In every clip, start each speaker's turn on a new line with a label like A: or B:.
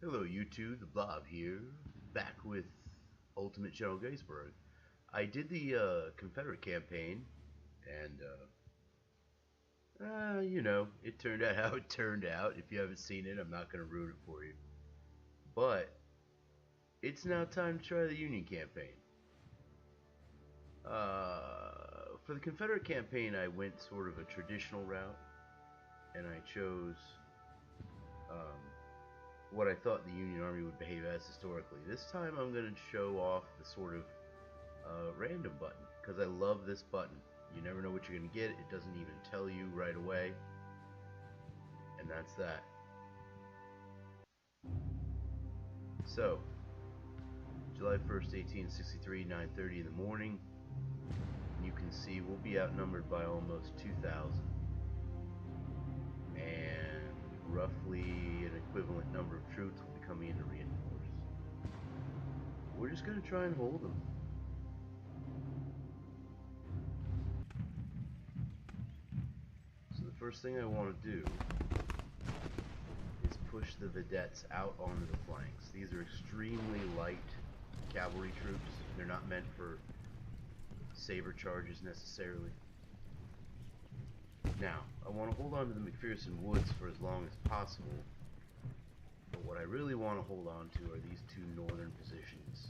A: Hello YouTube, the Blob here, back with Ultimate General Gettysburg. I did the Confederate campaign, and it turned out how it turned out. If you haven't seen it, I'm not going to ruin it for you. But it's now time to try the Union campaign. For the Confederate campaign, I went sort of a traditional route, and I chose what I thought the Union Army would behave as historically. This time I'm going to show off the sort of random button, because I love this button. You never know what you're going to get. It doesn't even tell you right away. And that's that. So, July 1st, 1863, 9:30 in the morning. You can see we'll be outnumbered by almost 2,000. And roughly an equivalent number of troops will be coming in to reinforce. We're just going to try and hold them. So the first thing I want to do is push the vedettes out onto the flanks. These are extremely light cavalry troops. They're not meant for saber charges necessarily. Now, I want to hold on to the McPherson woods for as long as possible, but what I really want to hold on to are these two northern positions.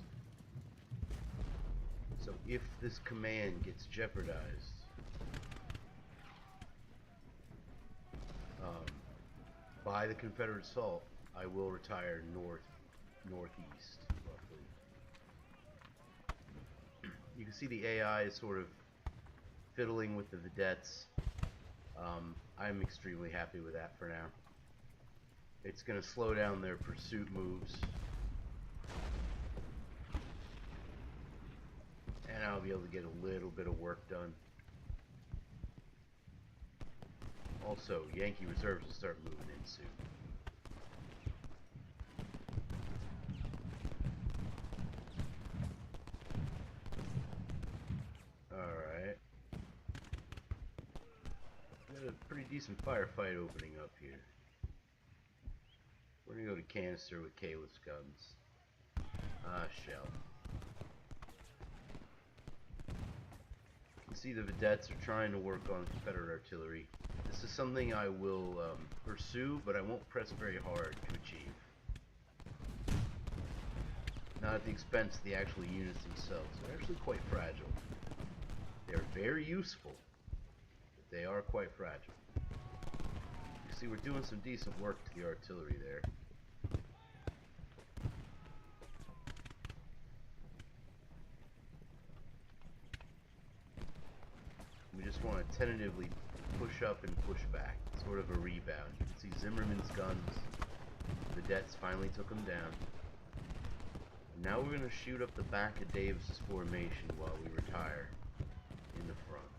A: So if this command gets jeopardized, by the Confederate assault, I will retire northeast, roughly. You can see the AI is sort of fiddling with the vedettes. I'm extremely happy with that for now. It's going to slow down their pursuit moves, and I'll be able to get a little bit of work done. Also, Yankee reserves will start moving in soon. Alright. Got a pretty decent firefight opening up here. We're gonna go to canister with Caleb's guns. Shell. You can see the vedettes are trying to work on Confederate artillery. This is something I will pursue, but I won't press very hard to achieve. Not at the expense of the actual units themselves. They're actually quite fragile. They're very useful, but they are quite fragile. You see, we're doing some decent work to the artillery there. We just want to tentatively push up and push back, sort of a rebound. You can see Zimmerman's guns. The vedettes finally took them down. Now we're going to shoot up the back of Davis's formation while we retire in the front.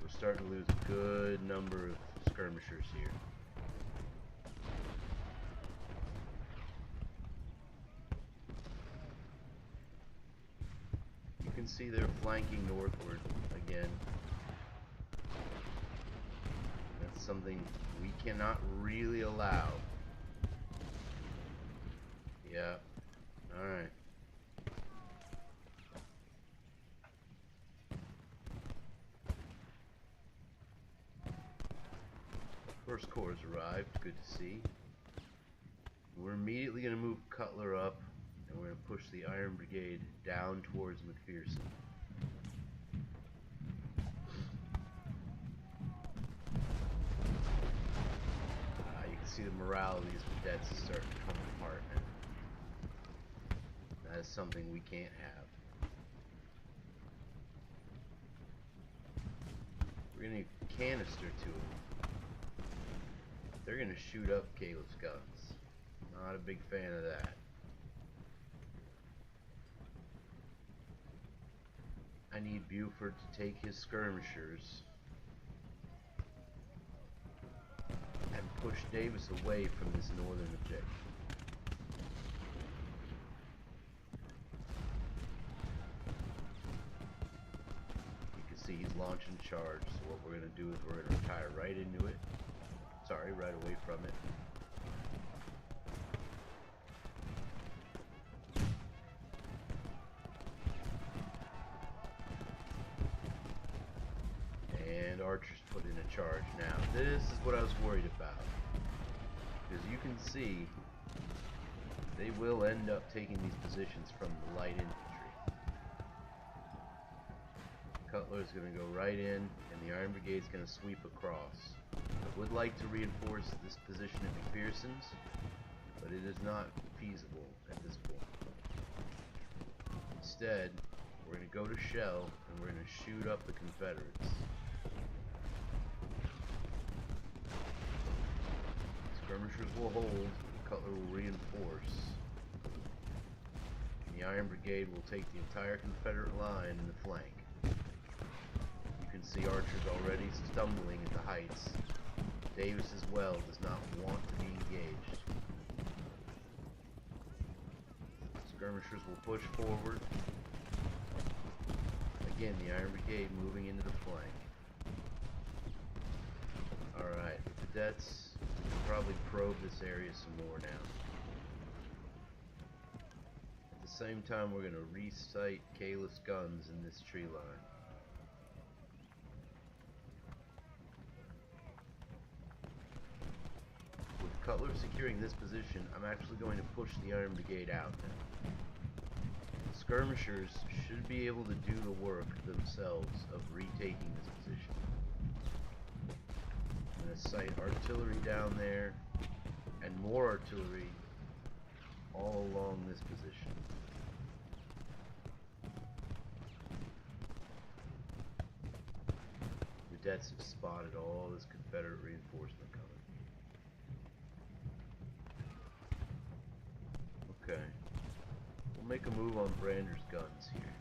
A: We're starting to lose a good number of skirmishers here. You can see they're flanking northward again. That's something we cannot really allow. Yeah. Alright. First Corps has arrived. Good to see. We're immediately going to move Cutler up, and we're going to push the Iron Brigade down towards McPherson. You can see the morale of these vedettes is starting to come apart now. That is something we can't have. We're going to canister to them. They're going to shoot up Caleb's guns. Not a big fan of that. I need Buford to take his skirmishers and push Davis away from this northern objective. You can see he's launching charge, so what we're going to do is we're going to retire right into it. Sorry, right away from it. archers put in a charge. Now, this is what I was worried about. Because you can see, they will end up taking these positions from the light infantry. Cutler's going to go right in, and the Iron Brigade's going to sweep across. I would like to reinforce this position at McPherson's, but it is not feasible at this point. Instead, we're going to go to Shell, and we're going to shoot up the Confederates. Skirmishers will hold, Cutler will reinforce. The Iron Brigade will take the entire Confederate line in the flank. You can see archers already stumbling at the heights. Davis as well does not want to be engaged. Skirmishers will push forward. Again, the Iron Brigade moving into the flank. Alright, the cadets will probably probe this area some more now. At the same time, we're going to re-sight Kalis guns in this tree line. With Cutler securing this position, I'm actually going to push the Iron Brigade out now. The skirmishers should be able to do the work themselves of retaking this position. I'm going to sight artillery down there and more artillery all along this position. The cadets have spotted all this Confederate reinforcement coming. Okay. We'll make a move on Brander's guns here.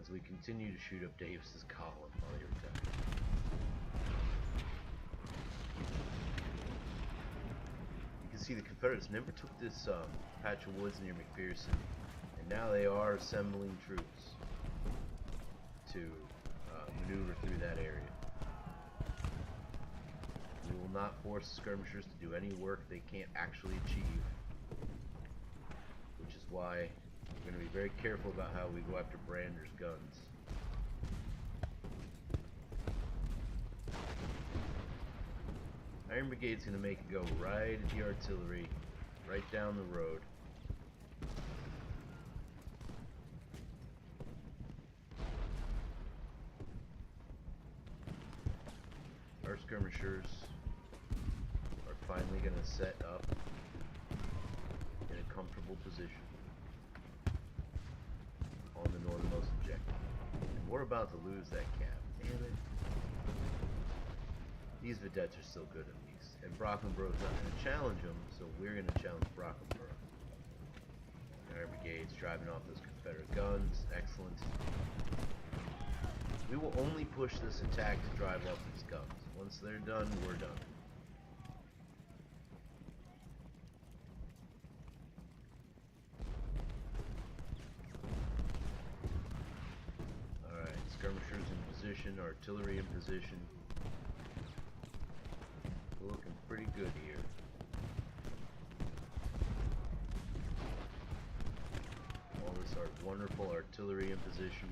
A: As we continue to shoot up Davis's column while he attacks. You can see the Confederates never took this patch of woods near McPherson, and now they are assembling troops to maneuver through that area. We will not force the skirmishers to do any work they can't actually achieve, which is why we're going to be very careful about how we go after Brander's guns. Iron Brigade's going to make it go right at the artillery, right down the road. Our skirmishers are finally going to set up in a comfortable position on the northernmost objective. And we're about to lose that cap. Damn it. These vedettes are still good at least. And Brockenbrough's not going to challenge them, so we're going to challenge Brockenbrough. Our brigade's driving off those Confederate guns. Excellent. We will only push this attack to drive off these guns. Once they're done, we're done. Alright, skirmishers in position, artillery in position. We're looking pretty good here. All this wonderful artillery in position.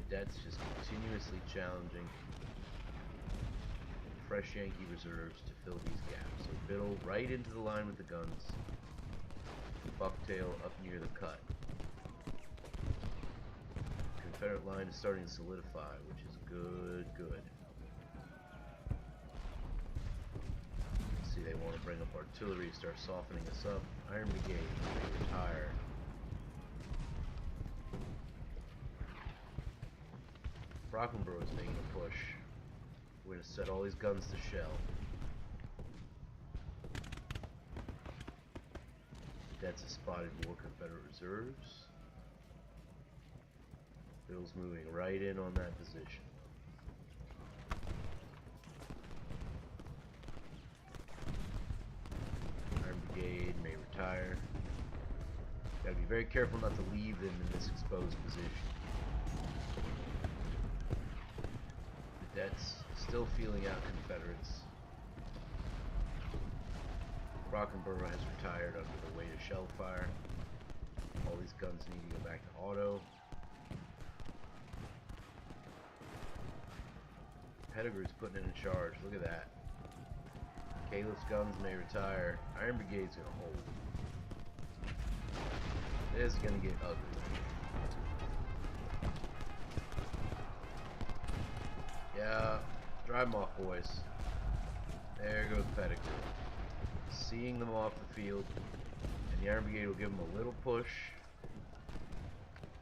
A: That's just continuously challenging fresh Yankee reserves to fill these gaps. So Biddle right into the line with the guns. Bucktail up near the cut. Confederate line is starting to solidify, which is good. See, they want to bring up artillery, start softening us up. Iron Brigade, they retire. Brockenbrough is making a push. We're going to set all these guns to shell. That's a spotted more Confederate reserves. Bill's moving right in on that position. Iron Brigade may retire. Gotta be very careful not to leave them in this exposed position. That's still feeling out Confederates. Brockenborough has retired under the weight of shell fire. All these guns need to go back to auto. Pettigrew's putting in a charge. Look at that. Calip's guns may retire. Iron Brigade's gonna hold. This is gonna get ugly. Yeah, drive them off, boys. There goes Pettigrew. Seeing them off the field, and the Iron Brigade will give them a little push,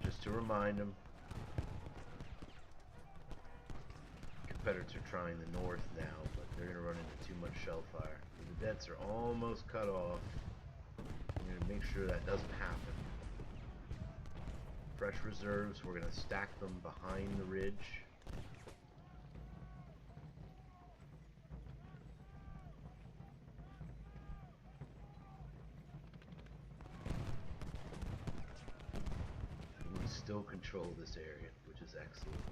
A: just to remind them. Confederates are trying the north now, but they're going to run into too much shell fire. The vedettes are almost cut off. I'm going to make sure that doesn't happen. Fresh reserves, we're going to stack them behind the ridge. Still control this area, which is excellent.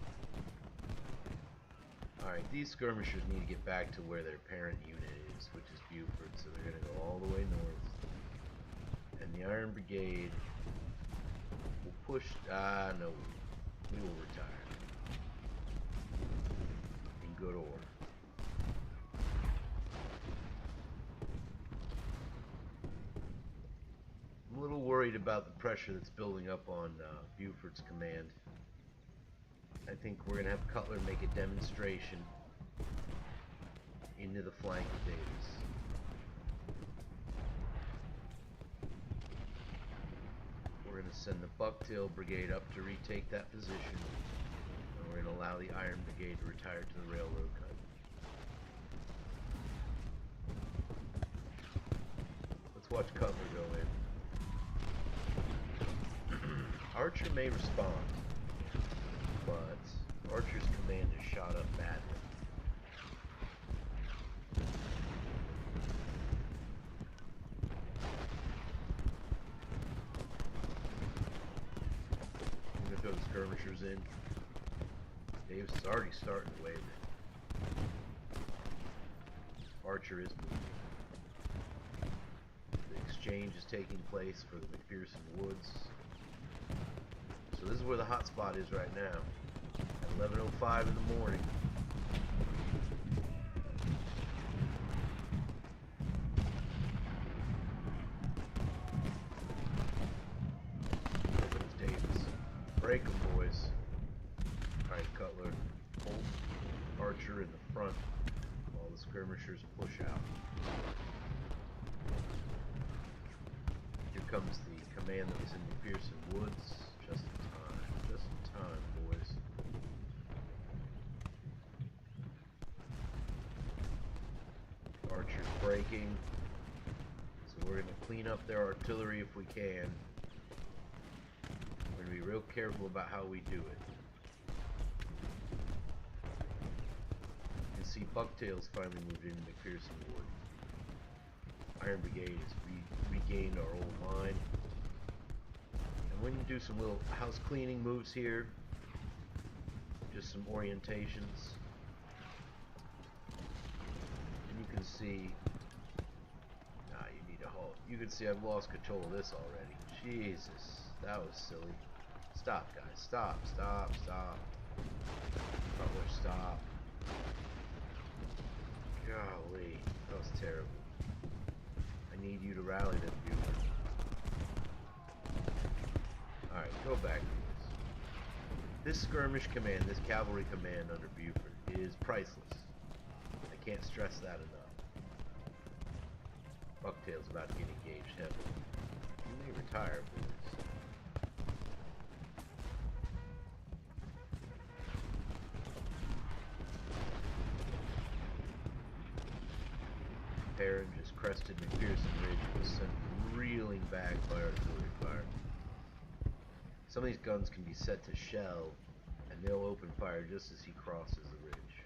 A: Alright, these skirmishers need to get back to where their parent unit is, which is Buford, so they're going to go all the way north. And the Iron Brigade will push... no. We will retire. In good order. I'm a little worried about the pressure that's building up on Buford's command. I think we're going to have Cutler make a demonstration into the flank of Davis. We're going to send the Bucktail Brigade up to retake that position, and we're going to allow the Iron Brigade to retire to the railroad cut. Let's watch Cutler go in. Archer may respond, but Archer's command is shot up badly. I'm going to throw the skirmishers in. Davis is already starting to waver. Archer is moving. The exchange is taking place for the McPherson Woods. So this is where the hot spot is right now, at 11:05 in the morning. There goes Davis. Break them, boys. Alright, Cutler, hold Archer in the front while the skirmishers push out. Here comes the command that was in McPherson Woods. Just in time, boys. Archer's breaking, so we're going to clean up their artillery if we can. We're going to be real careful about how we do it. You can see Bucktails finally moved into McPherson Wood. Iron Brigade has regained our old line. We're going to do some little house cleaning moves here. Just some orientations. And you can see... Nah, you need to halt. You can see I've lost control of this already. Jesus, that was silly. Stop, guys. Stop, stop, stop. Butler, stop. Golly, that was terrible. I need you to rally them, Buford. Alright, go back to this. This skirmish command, this cavalry command under Buford is priceless. I can't stress that enough. Bucktail's about to get engaged heavily. You may retire, boys. Perrin just crested McPherson Ridge and was sent reeling back by artillery fire. Some of these guns can be set to shell, and they'll open fire just as he crosses the ridge.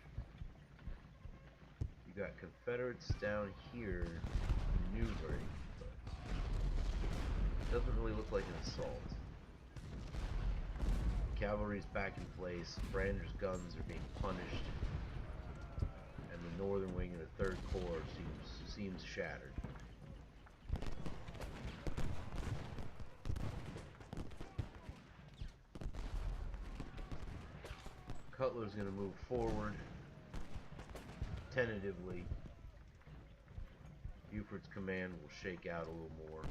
A: You got Confederates down here maneuvering, but it doesn't really look like an assault. Cavalry's back in place, Brander's guns are being punished, and the northern wing of the 3rd Corps seems shattered. Cutler's going to move forward tentatively. Buford's command will shake out a little more.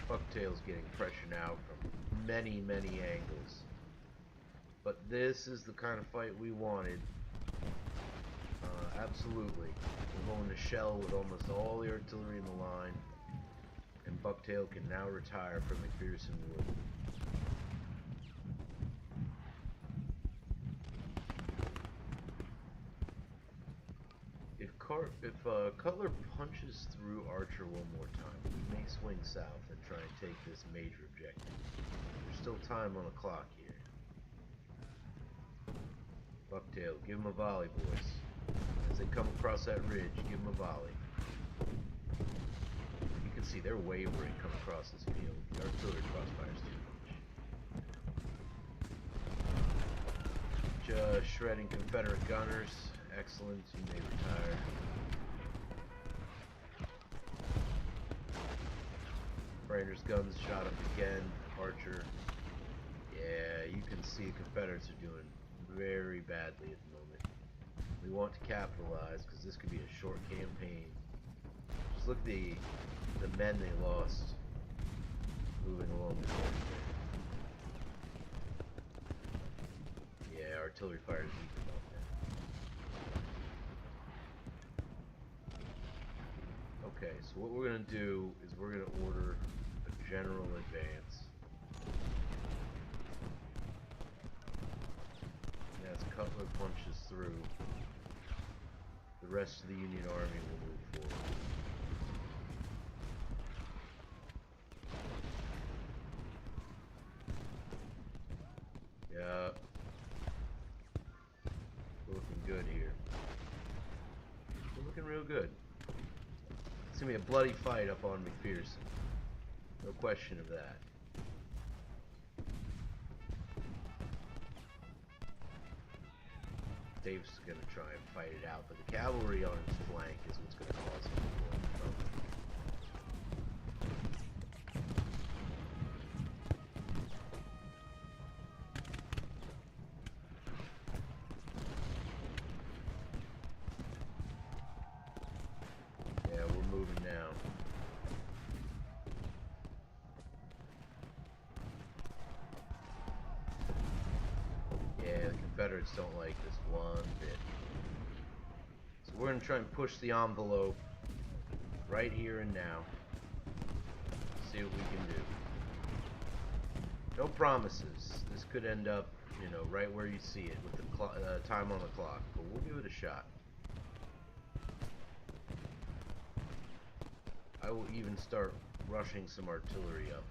A: Bucktail's getting pressure now from many, many angles. But this is the kind of fight we wanted. Absolutely. We're going to shell with almost all the artillery in the line. And Bucktail can now retire from McPherson Wood. If Cutler punches through Archer one more time, we may swing south and try and take this major objective. There's still time on the clock here. Bucktail, give him a volley, boys. As they come across that ridge, give them a volley. You can see they're wavering come across this field. The artillery crossfire's too much. Just shredding Confederate gunners. Excellent, you may retire. Brainer's guns shot up again. Archer. Yeah, you can see the Confederates are doing very badly at the moment. We want to capitalize because this could be a short campaign. Just look at the men they lost moving along the coast there. Yeah, artillery fire is weak about that. Okay, so what we're going to do is we're going to order a general advance. As Cutler punches through, the rest of the Union Army will move forward. Yeah. We're looking good here. We're looking real good. It's going to be a bloody fight up on McPherson. No question of that. Dave's going to try and fight it out, but the cavalry on his flank is what's going to cause him to go into trouble. Yeah, we're moving now. Yeah, the Confederates don't like this one bit. So we're going to try and push the envelope right here and now. See what we can do. No promises. This could end up, you know, right where you see it with the time on the clock. But we'll give it a shot. I will even start rushing some artillery up.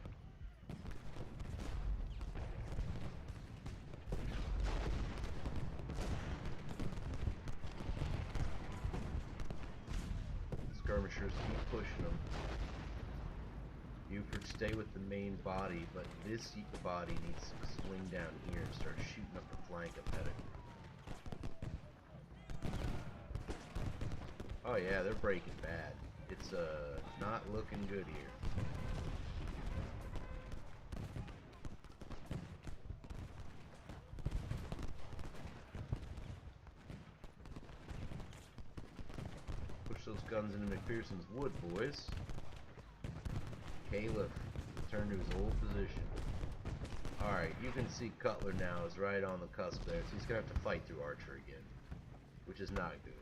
A: Skirmishers, keep pushing them. Buford, stay with the main body, but this body needs to swing down here and start shooting up the flank of Pettigrew. Oh yeah, they're breaking bad. It's not looking good here. Push those guns into McPherson's Wood, boys. Caliph, return to his old position. Alright, you can see Cutler now is right on the cusp there, so he's going to have to fight through Archer again, which is not good.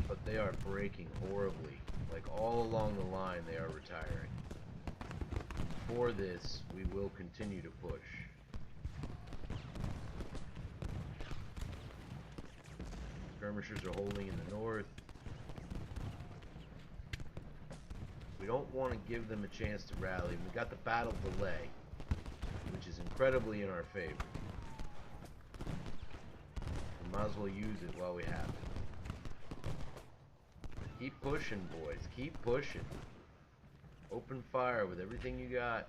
A: But they are breaking horribly. Like all along the line they are retiring. For this, we will continue to push. Skirmishers are holding in the north. We don't want to give them a chance to rally. We got the battle delay, which is incredibly in our favor. We might as well use it while we have it. Keep pushing, boys. Keep pushing. Open fire with everything you got.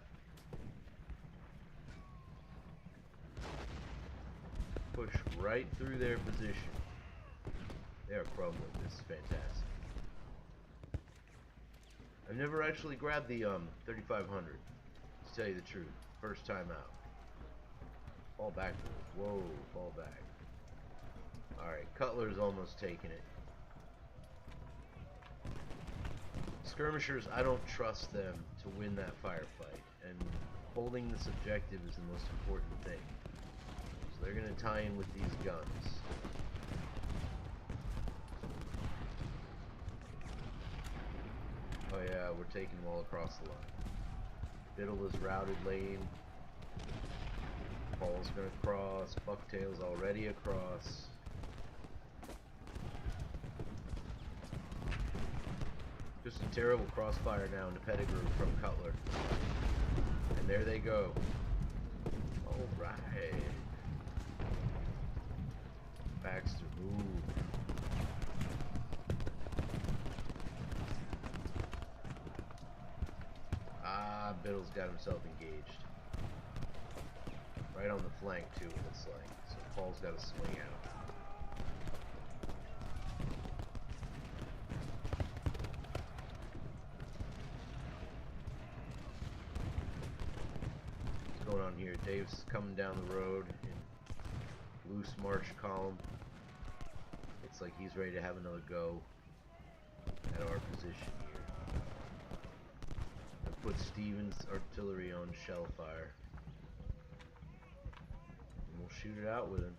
A: push right through their position. They are crumbling. This is fantastic. I've never actually grabbed the 3500, to tell you the truth. First time out. Fall back, boys. Whoa, fall back. Alright, Cutler's almost taking it. Skirmishers, I don't trust them to win that firefight, and holding this objective is the most important thing. So they're going to tie in with these guns. Oh yeah, we're taking them all across the line. Biddle is routed lane. Paul's going to cross. Bucktail's already across. Just a terrible crossfire now into Pettigrew from Cutler. And there they go. Alright. Baxter, move. Ah, Biddle's got himself engaged. Right on the flank too, it looks like. So Paul's got to swing out. What's going on here? Dave's coming down the road in loose march column. Looks like he's ready to have another go at our position here. I put Stevens' artillery on shell fire. And we'll shoot it out with him.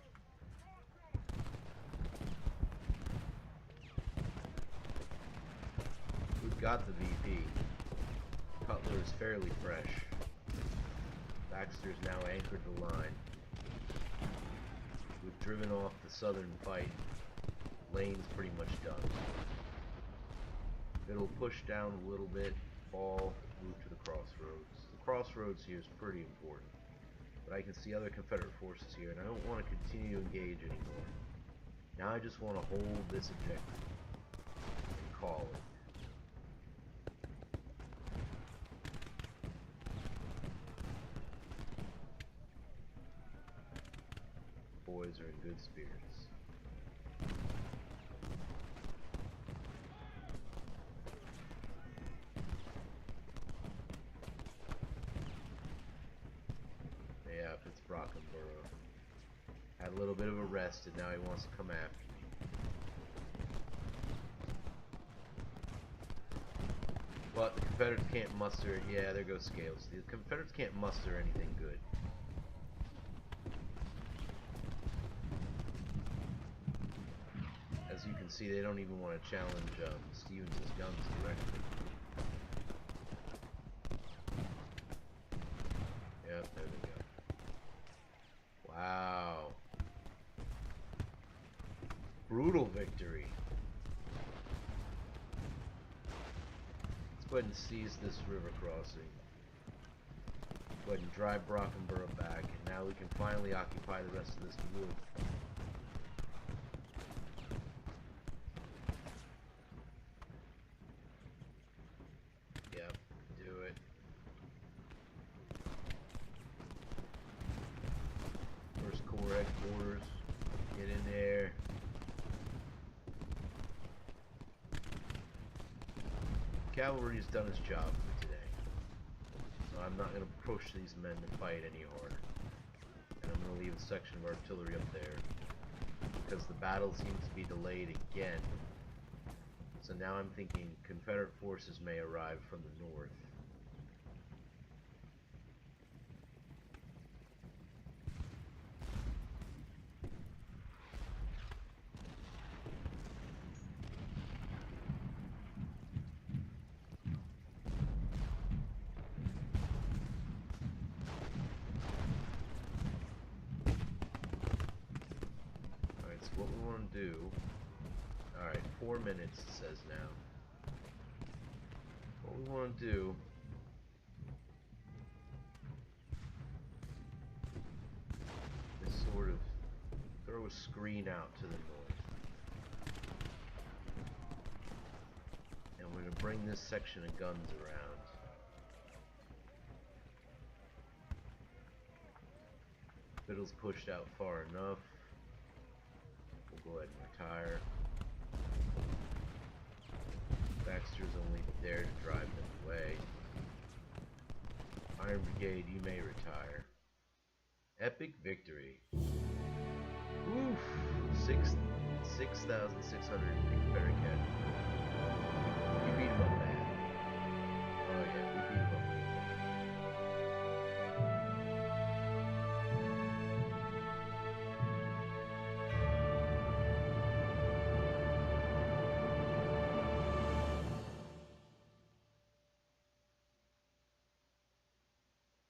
A: We've got the VP. Cutler is fairly fresh. Baxter's now anchored the line. We've driven off the southern fight. Lane's pretty much done. It'll push down a little bit, fall, move to the crossroads. The crossroads here is pretty important. But I can see other Confederate forces here, and I don't want to continue to engage anymore. Now I just want to hold this objective and call it. Boys are in good spirits. Yeah, if it's Brockenborough. Had a little bit of a rest and now he wants to come after me. But the Confederates can't muster, yeah, there goes Scales. The Confederates can't muster anything good. As you can see, they don't even want to challenge Stevens' guns directly. Yep, there we go. Wow. Brutal victory. Let's go ahead and seize this river crossing. Go ahead and drive Brockenborough back, and now we can finally occupy the rest of this wood. Yep, do it. First Corps headquarters, get in there. Cavalry's done its job for today, so I'm not going to push these men to fight any harder. And I'm going to leave a section of artillery up there, because the battle seems to be delayed again. So now I'm thinking Confederate forces may arrive from the north. Alright, so what we want to do... Alright, 4 minutes it says now. What we want to do is sort of throw a screen out to the north. And we're going to bring this section of guns around. Biddle's pushed out far enough. Go ahead and retire. Baxter's only there to drive them away. Iron Brigade, you may retire. Epic victory. Oof! 6,600 Confederate casualties. We beat them up bad. Oh yeah, we beat them up real bad.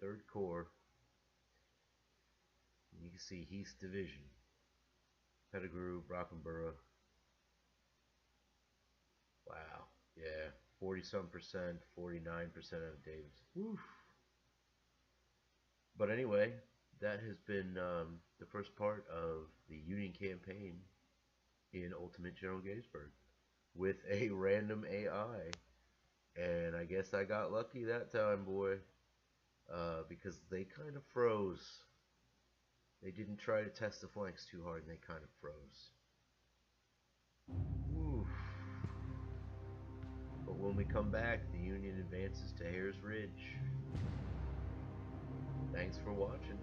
A: 3rd Corps. You can see Heath's division. Pettigrew, Brockenborough. Wow. Yeah. 40-some%, 49% of Davis. Woof. But anyway, that has been the first part of the Union campaign in Ultimate General Gettysburg with a random AI. And I guess I got lucky that time, boy, because they kind of froze. They didn't try to test the flanks too hard, and they kind of froze. Oof. But when we come back, the Union advances to Hares Ridge. Thanks for watching.